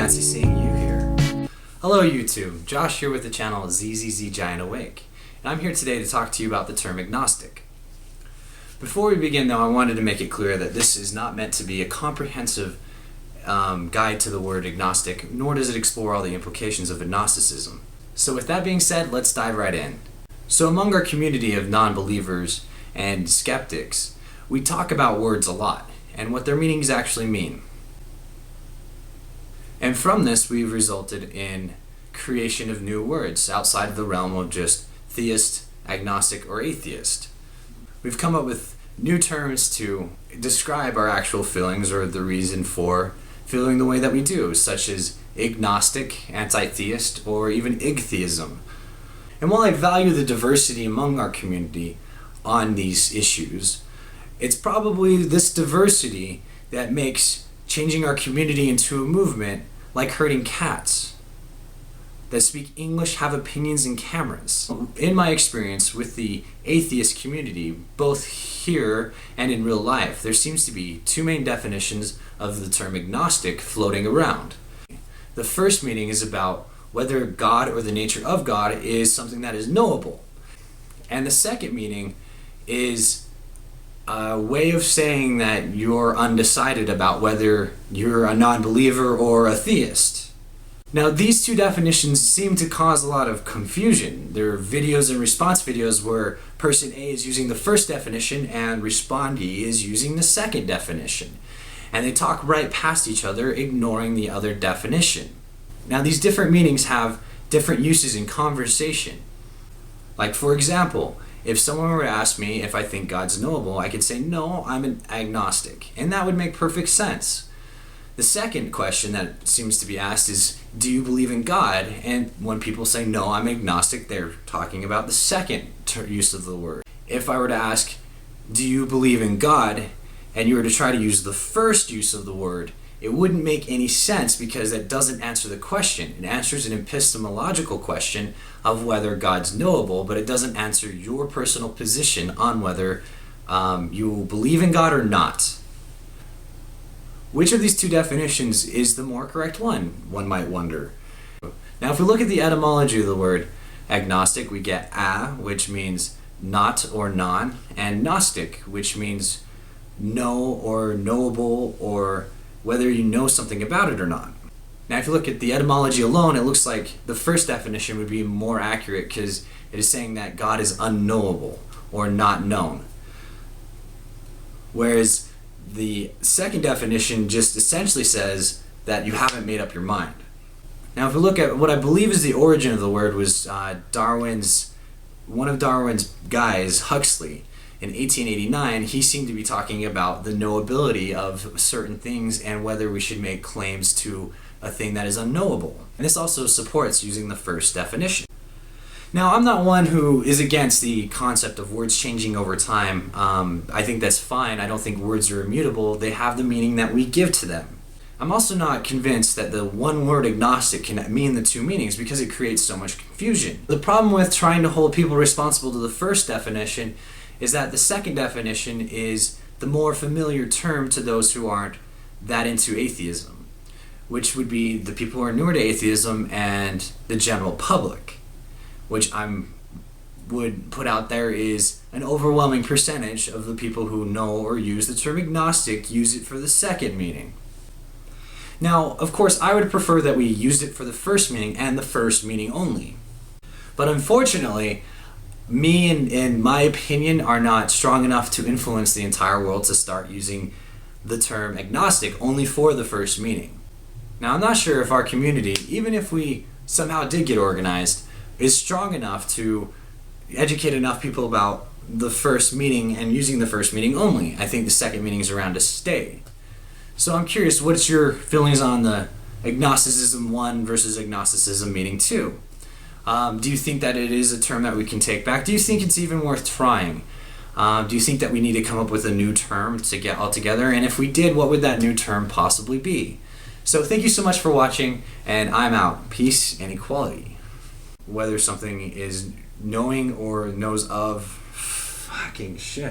fancy seeing you here. Hello YouTube, Josh here with the channel ZZZ Giant Awake, and I'm here today to talk to you about the term agnostic. Before we begin though, I wanted to make it clear that this is not meant to be a comprehensive guide to the word agnostic, nor does it explore all the implications of agnosticism. So with that being said, let's dive right in. So among our community of non-believers and skeptics, we talk about words a lot, and what their meanings actually mean. And from this, we've resulted in creation of new words outside of the realm of just theist, agnostic, or atheist. We've come up with new terms to describe our actual feelings or the reason for feeling the way that we do, such as ignostic, antitheist, or even Igtheism. And while I value the diversity among our community on these issues, it's probably this diversity that makes changing our community into a movement like herding cats that speak English, have opinions, and cameras. In my experience with the atheist community, both here and in real life, there seems to be two main definitions of the term agnostic floating around. The first meaning is about whether God or the nature of God is something that is knowable. And the second meaning is a way of saying that you're undecided about whether you're a non-believer or a theist. Now, these two definitions seem to cause a lot of confusion. There are videos and response videos where person A is using the first definition and respondee is using the second definition. And they talk right past each other, ignoring the other definition. Now, these different meanings have different uses in conversation. Like, for example, if someone were to ask me if I think God's knowable, I could say, no, I'm an agnostic. And that would make perfect sense. The second question that seems to be asked is, do you believe in God? And when people say, no, I'm agnostic, they're talking about the second use of the word. If I were to ask, do you believe in God? And you were to try to use the first use of the word, it wouldn't make any sense because that doesn't answer the question. It answers an epistemological question of whether God's knowable, but it doesn't answer your personal position on whether you believe in God or not. Which of these two definitions is the more correct one might wonder. Now, if we look at the etymology of the word agnostic, we get a, which means not or non, and gnostic, which means know or knowable, or whether you know something about it or not. Now, if you look at the etymology alone, it looks like the first definition would be more accurate because it is saying that God is unknowable or not known. Whereas the second definition just essentially says that you haven't made up your mind. Now, if we look at what I believe is the origin of the word was one of Darwin's guys, Huxley. In 1889, he seemed to be talking about the knowability of certain things and whether we should make claims to a thing that is unknowable. And this also supports using the first definition. Now, I'm not one who is against the concept of words changing over time. I think that's fine. I don't think words are immutable. They have the meaning that we give to them. I'm also not convinced that the one word agnostic can mean the two meanings because it creates so much confusion. The problem with trying to hold people responsible to the first definition is that the second definition is the more familiar term to those who aren't that into atheism, which would be the people who are newer to atheism and the general public, which would put out there is an overwhelming percentage of the people who know or use the term agnostic use it for the second meaning. Now, of course, I would prefer that we used it for the first meaning and the first meaning only. But unfortunately, me and my opinion are not strong enough to influence the entire world to start using the term agnostic only for the first meaning. Now, I'm not sure if our community, even if we somehow did get organized, is strong enough to educate enough people about the first meaning and using the first meaning only. I think the second meaning is around to stay. So I'm curious, what's your feelings on the agnosticism 1 versus agnosticism meaning 2? Do you think that it is a term that we can take back? Do you think it's even worth trying? Do you think that we need to come up with a new term to get all together? And if we did, what would that new term possibly be? So thank you so much for watching, and I'm out. Peace and equality. Whether something is knowing or knows of, fucking shit.